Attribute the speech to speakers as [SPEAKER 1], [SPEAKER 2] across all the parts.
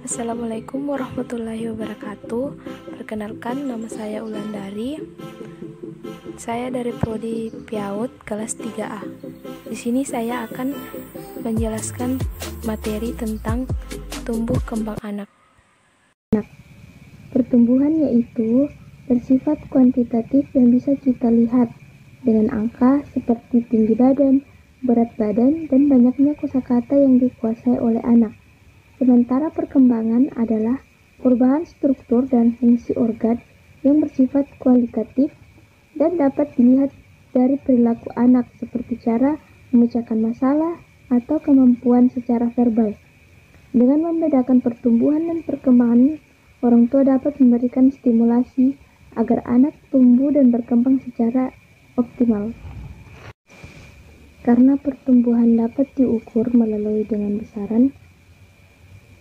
[SPEAKER 1] Assalamualaikum warahmatullahi wabarakatuh. Perkenalkan, nama saya Ulandari. Saya dari Prodi PIAUD kelas 3A. Di sini saya akan menjelaskan materi tentang tumbuh kembang anak.
[SPEAKER 2] Pertumbuhan yaitu bersifat kuantitatif yang bisa kita lihat dengan angka seperti tinggi badan, berat badan, dan banyaknya kosakata yang dikuasai oleh anak. Sementara perkembangan adalah perubahan struktur dan fungsi organ yang bersifat kualitatif dan dapat dilihat dari perilaku anak seperti cara memecahkan masalah atau kemampuan secara verbal. Dengan membedakan pertumbuhan dan perkembangan, orang tua dapat memberikan stimulasi agar anak tumbuh dan berkembang secara optimal. Karena pertumbuhan dapat diukur melalui dengan besaran,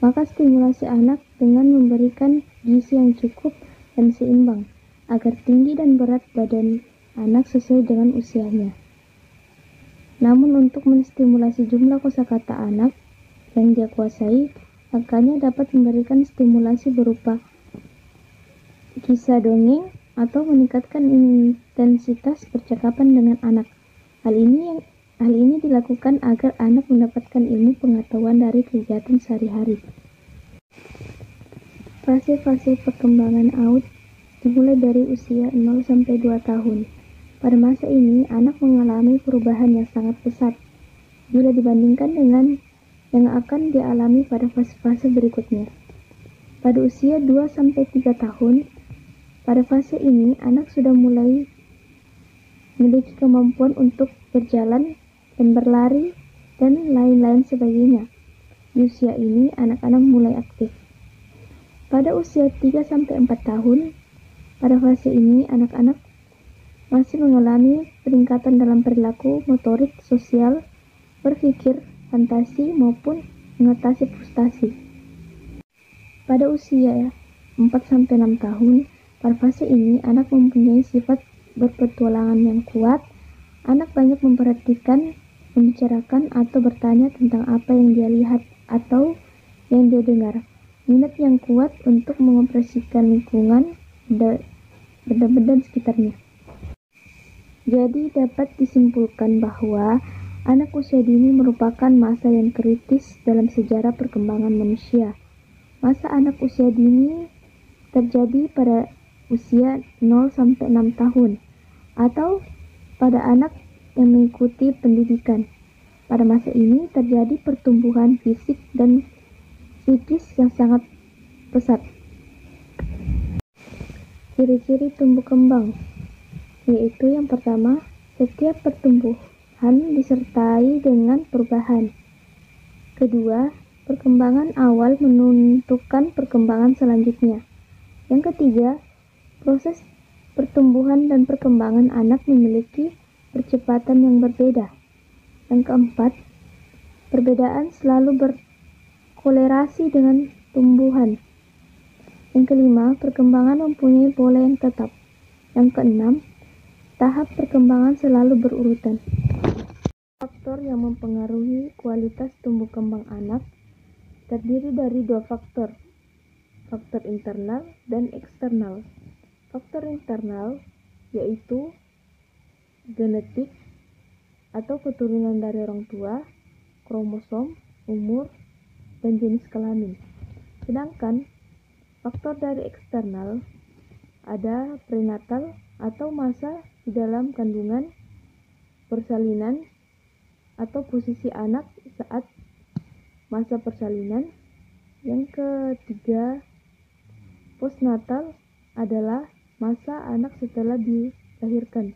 [SPEAKER 2] maka stimulasi anak dengan memberikan gizi yang cukup dan seimbang agar tinggi dan berat badan anak sesuai dengan usianya. Namun untuk menstimulasi jumlah kosakata anak yang dia kuasai, makanya dapat memberikan stimulasi berupa kisah dongeng atau meningkatkan intensitas percakapan dengan anak. Hal ini dilakukan agar anak mendapatkan ilmu pengetahuan dari kegiatan sehari-hari. Fase-fase perkembangan AUD dimulai dari usia 0 sampai 2 tahun. Pada masa ini, anak mengalami perubahan yang sangat pesat bila dibandingkan dengan yang akan dialami pada fase-fase berikutnya. Pada usia 2 sampai 3 tahun, pada fase ini anak sudah mulai memiliki kemampuan untuk berjalan dan berlari dan lain-lain sebagainya. Di usia ini anak-anak mulai aktif. Pada usia 3 sampai 4 tahun, pada fase ini anak-anak masih mengalami peningkatan dalam perilaku, motorik, sosial, berpikir, fantasi maupun mengatasi frustasi. Pada usia 4 sampai 6 tahun, pada fase ini anak mempunyai sifat berpetualangan yang kuat. Anak banyak memperhatikan, membicarakan atau bertanya tentang apa yang dia lihat atau yang dia dengar. Minat yang kuat untuk mengoperasikan lingkungan benda-benda di sekitarnya. Jadi dapat disimpulkan bahwa anak usia dini merupakan masa yang kritis dalam sejarah perkembangan manusia. Masa anak usia dini terjadi pada usia 0 sampai 6 tahun atau pada anak yang mengikuti pendidikan. Pada masa ini terjadi pertumbuhan fisik dan psikis yang sangat pesat. Ciri-ciri tumbuh kembang yaitu yang pertama, setiap pertumbuhan disertai dengan perubahan. Kedua, perkembangan awal menentukan perkembangan selanjutnya. Yang ketiga, proses pertumbuhan dan perkembangan anak memiliki percepatan yang berbeda. Yang keempat, perbedaan selalu berkolerasi dengan tumbuhan. Yang kelima, perkembangan mempunyai pola yang tetap. Yang keenam, tahap perkembangan selalu berurutan. Faktor yang mempengaruhi kualitas tumbuh kembang anak terdiri dari dua faktor, faktor internal dan eksternal. Faktor internal yaitu genetik atau keturunan dari orang tua, kromosom, umur, dan jenis kelamin. Sedangkan faktor dari eksternal ada prenatal atau masa di dalam kandungan, persalinan atau posisi anak saat masa persalinan. Yang ketiga, postnatal adalah masa anak setelah dilahirkan.